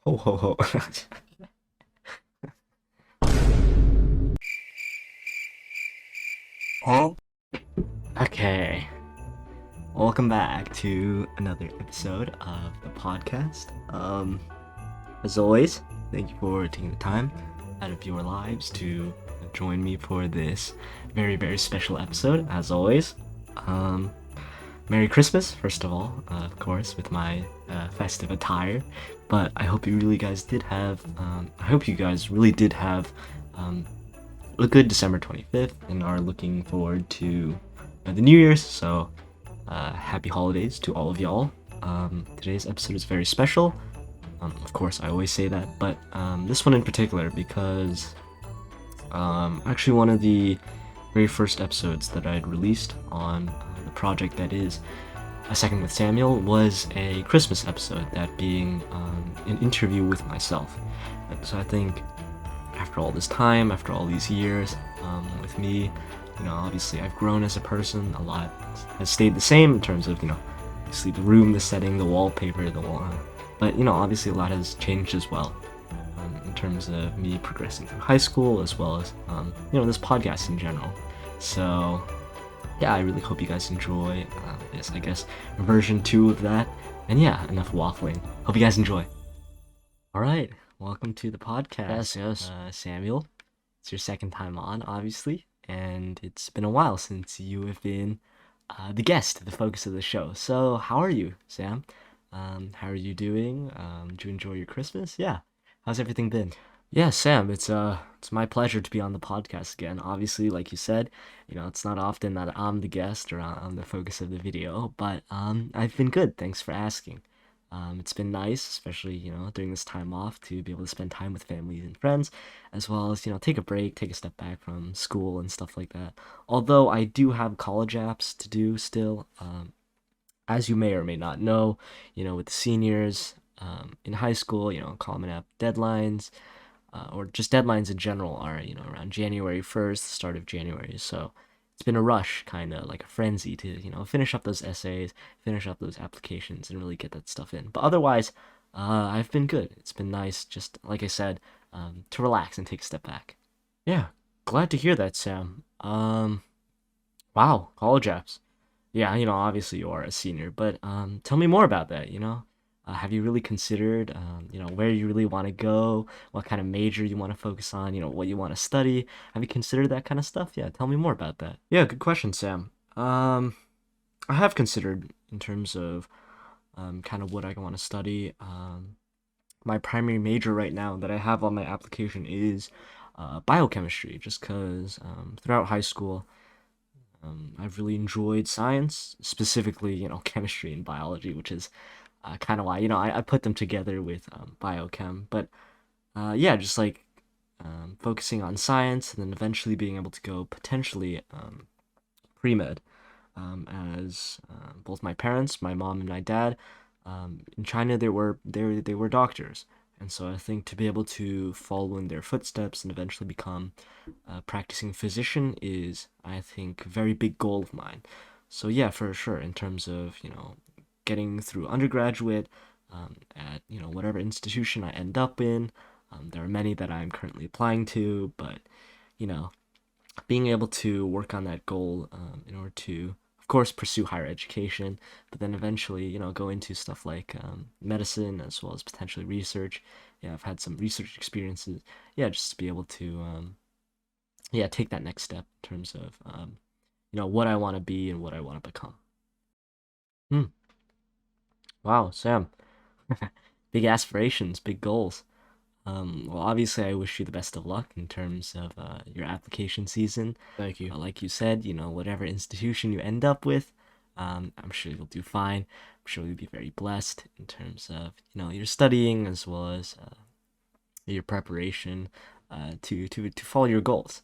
Ho ho ho. Huh? Okay. Welcome back to another episode of the podcast. As always, thank you for taking the time out of your lives to join me for this very, very special episode. As always, um, Merry Christmas, first of all, of course, with my festive attire. But I hope I hope you guys really did have um, a good December 25th and are looking forward to the New Year's. So, happy holidays to all of y'all. Today's episode is very special. Of course, I always say that, but this one in particular because actually one of the very first episodes that I'd released on the project that is A Second with Samuel was a Christmas episode, that being an interview with myself. And so I think after all this time, after all these years, with me, obviously I've grown as a person. A lot has stayed the same in terms of, obviously the room, the setting, the wallpaper, the wall. But, obviously a lot has changed as well, in terms of me progressing through high school as well as, this podcast in general. So, yeah, I really hope you guys enjoy this, I guess, version 2 of that. And yeah, enough waffling. Hope you guys enjoy. All right, welcome to the podcast. Yes. Samuel. It's your second time on, obviously, and it's been a while since you have been the guest, the focus of the show. So, how are you, Sam? How are you doing? Did you enjoy your Christmas? Yeah. How's everything been? Yeah, Sam, it's my pleasure to be on the podcast again. Obviously, like you said, it's not often that I'm the guest or I'm the focus of the video, but I've been good. Thanks for asking. It's been nice, especially, during this time off, to be able to spend time with family and friends, as well as, take a break, take a step back from school and stuff like that. Although I do have college apps to do still, as you may or may not know, with the seniors in high school, common app deadlines, or just deadlines in general are, around January 1st, start of January. So it's been a rush, kind of like a frenzy to, finish up those essays, finish up those applications, and really get that stuff in. But otherwise, I've been good. It's been nice, just like I said, to relax and take a step back. Yeah, glad to hear that, Sam. Wow, college apps. Yeah, obviously you are a senior, but tell me more about that, have you really considered, where you really want to go, what kind of major you want to focus on, what you want to study? Have you considered that kind of stuff? Yeah, tell me more about that. Yeah, good question, Sam. I have considered in terms of kind of what I want to study. My primary major right now that I have on my application is biochemistry, just because throughout high school, I've really enjoyed science, specifically, chemistry and biology, which is kind of why, I put them together with biochem. But yeah, just like focusing on science and then eventually being able to go potentially pre-med, as both my parents, my mom and my dad, in China they were doctors, and so I think to be able to follow in their footsteps and eventually become a practicing physician is, I think, a very big goal of mine. So yeah, for sure, in terms of getting through undergraduate, at whatever institution I end up in, there are many that I'm currently applying to, but you know being able to work on that goal, in order to, of course, pursue higher education, but then eventually, go into stuff like medicine as well as potentially research. Yeah, I've had some research experiences. Yeah, just to be able to, yeah, take that next step in terms of, what I want to be and what I want to become. Hmm. Wow, Sam. Big aspirations, big goals. Well, obviously, I wish you the best of luck in terms of your application season. Thank you. Like you said, whatever institution you end up with, I'm sure you'll do fine. I'm sure you'll be very blessed in terms of, your studying as well as your preparation to follow your goals.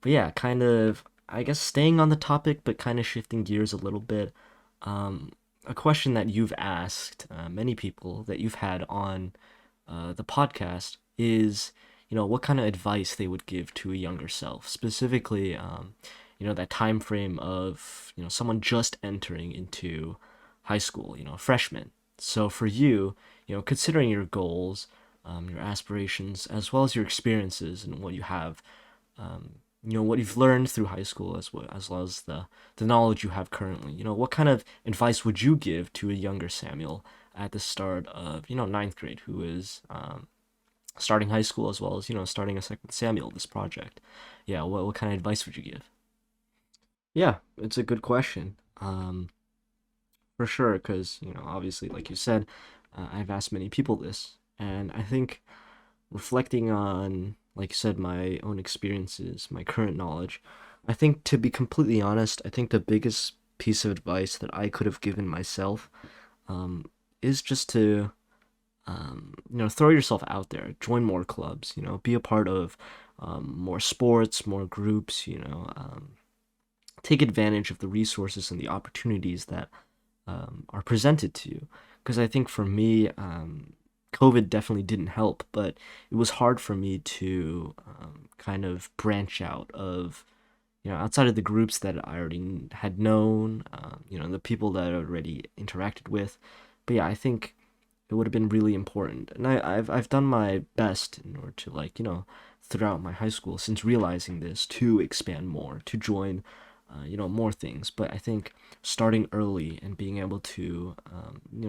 But yeah, kind of, I guess, staying on the topic, but kind of shifting gears a little bit. A question that you've asked many people that you've had on the podcast is, what kind of advice they would give to a younger self, specifically, that time frame of, someone just entering into high school, freshman. So for you, considering your goals, your aspirations, as well as your experiences and what you have, what you've learned through high school, as well as the knowledge you have currently. What kind of advice would you give to a younger Samuel at the start of ninth grade, who is starting high school as well as starting a second Samuel this project? Yeah, what kind of advice would you give? Yeah, it's a good question. For sure, because obviously, like you said, I've asked many people this, and I think reflecting on, like you said, my own experiences, my current knowledge, I think, to be completely honest, I think the biggest piece of advice that I could have given myself um, is just to throw yourself out there, join more clubs, be a part of more sports, more groups, take advantage of the resources and the opportunities that are presented to you. Because I think for me, COVID definitely didn't help, but it was hard for me to kind of branch out of, outside of the groups that I already had known, the people that I already interacted with. But yeah, I think it would have been really important. And I've done my best in order to, like, throughout my high school, since realizing this, to expand more, to join more things. But I think starting early and being able to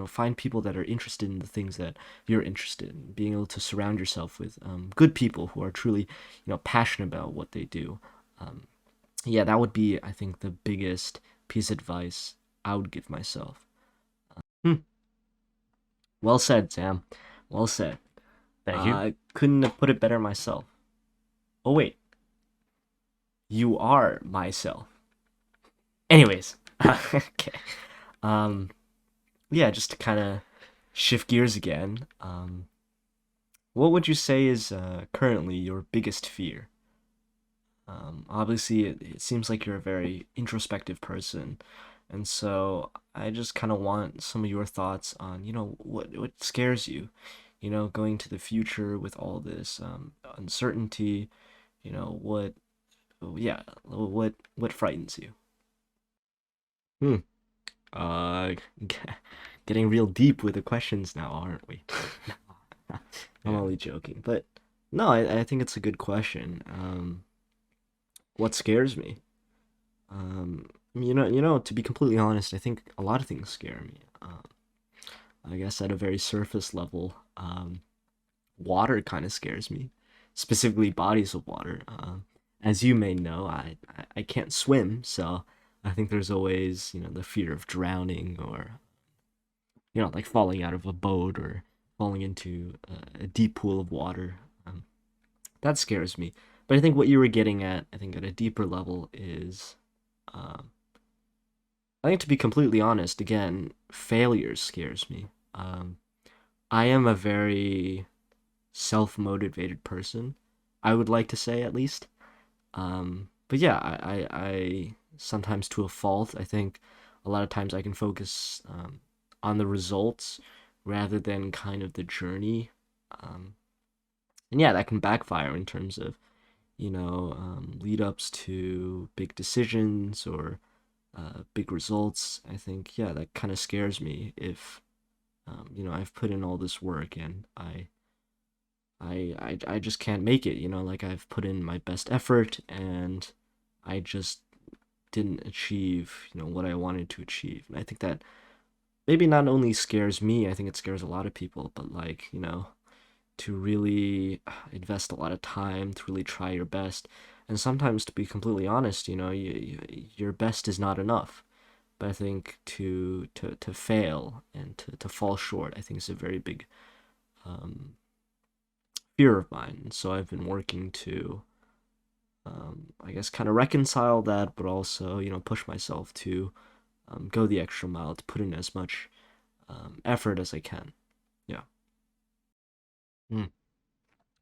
find people that are interested in the things that you're interested in, being able to surround yourself with good people who are truly passionate about what they do. Yeah, that would be, I think, the biggest piece of advice I would give myself. Hmm. Well said, Sam. Well said. Thank you. I couldn't have put it better myself. Oh wait, you are myself. Anyways, okay. Um, yeah, just to kind of shift gears again. What would you say is currently your biggest fear? Obviously, it seems like you're a very introspective person, and so I just kind of want some of your thoughts on, what scares you, going to the future with all this uncertainty. What, yeah, what frightens you? Hmm. Uh, getting real deep with the questions now, aren't we? I'm Yeah. only joking, but no, I think it's a good question. What scares me? To be completely honest, I think a lot of things scare me. I guess at a very surface level, water kind of scares me, specifically bodies of water. As you may know, I can't swim, so I think there's always the fear of drowning, or like falling out of a boat or falling into a deep pool of water. That scares me. But I think what you were getting at, I think at a deeper level, is, um, I think, to be completely honest, again, failure scares me. Um, I am a very self motivated person, I would like to say, at least. But yeah, I sometimes, to a fault, I think a lot of times I can focus on the results rather than kind of the journey. Um, and yeah, that can backfire in terms of, lead ups to big decisions or big results. I think, yeah, that kind of scares me if, I've put in all this work and I just can't make it, like I've put in my best effort and I just didn't achieve, what I wanted to achieve. And I think that maybe not only scares me, I think it scares a lot of people, but, like, to really invest a lot of time, to really try your best. And sometimes, to be completely honest, your best is not enough. But I think to fail and to fall short, I think is a very big um, fear of mine. So I've been working to, I guess, kind of reconcile that, but also, push myself to go the extra mile, to put in as much effort as I can. Yeah. Mm.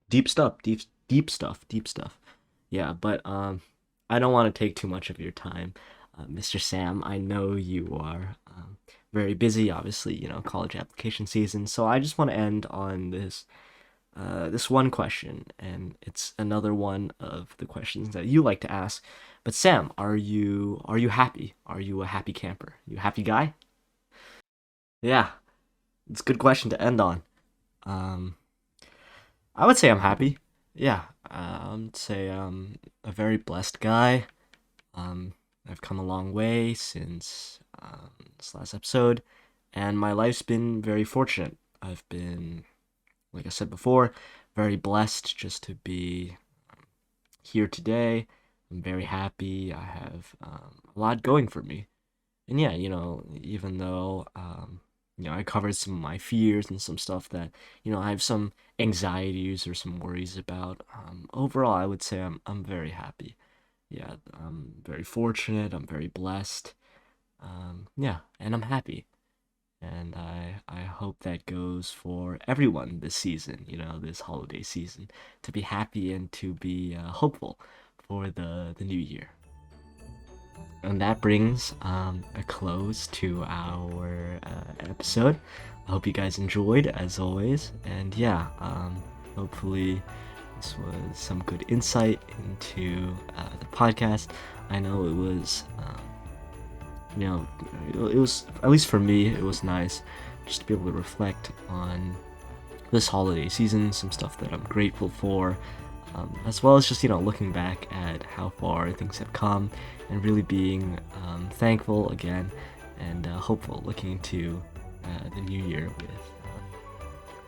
Deep stuff, deep stuff, deep stuff. Yeah, but I don't want to take too much of your time, Mr. Sam. I know you are very busy, obviously, college application season. So I just want to end on this one question, and it's another one of the questions that you like to ask. But Sam, are you happy? Are you a happy camper? You a happy guy? Yeah, it's a good question to end on. Um, I would say I'm happy. Yeah, I would say I'm a very blessed guy. Um, I've come a long way since this last episode, and my life's been very fortunate. I've been, like I said before, very blessed just to be here today. I'm very happy. I have a lot going for me. And yeah, even though I covered some of my fears and some stuff that I have some anxieties or some worries about. Overall, I would say I'm very happy. Yeah, I'm very fortunate. I'm very blessed. Yeah, and I'm happy. And I hope that goes for everyone this season. This holiday season, to be happy and to be hopeful for the new year. And that brings a close to our episode. I hope you guys enjoyed, as always. And yeah, hopefully this was some good insight into the podcast. I know it was, it was, at least for me, it was nice just to be able to reflect on this holiday season, some stuff that I'm grateful for, as well as just looking back at how far things have come and really being thankful again and hopeful looking into the new year with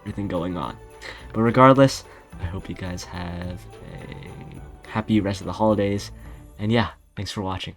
everything going on. But regardless, I hope you guys have a happy rest of the holidays, and yeah, thanks for watching.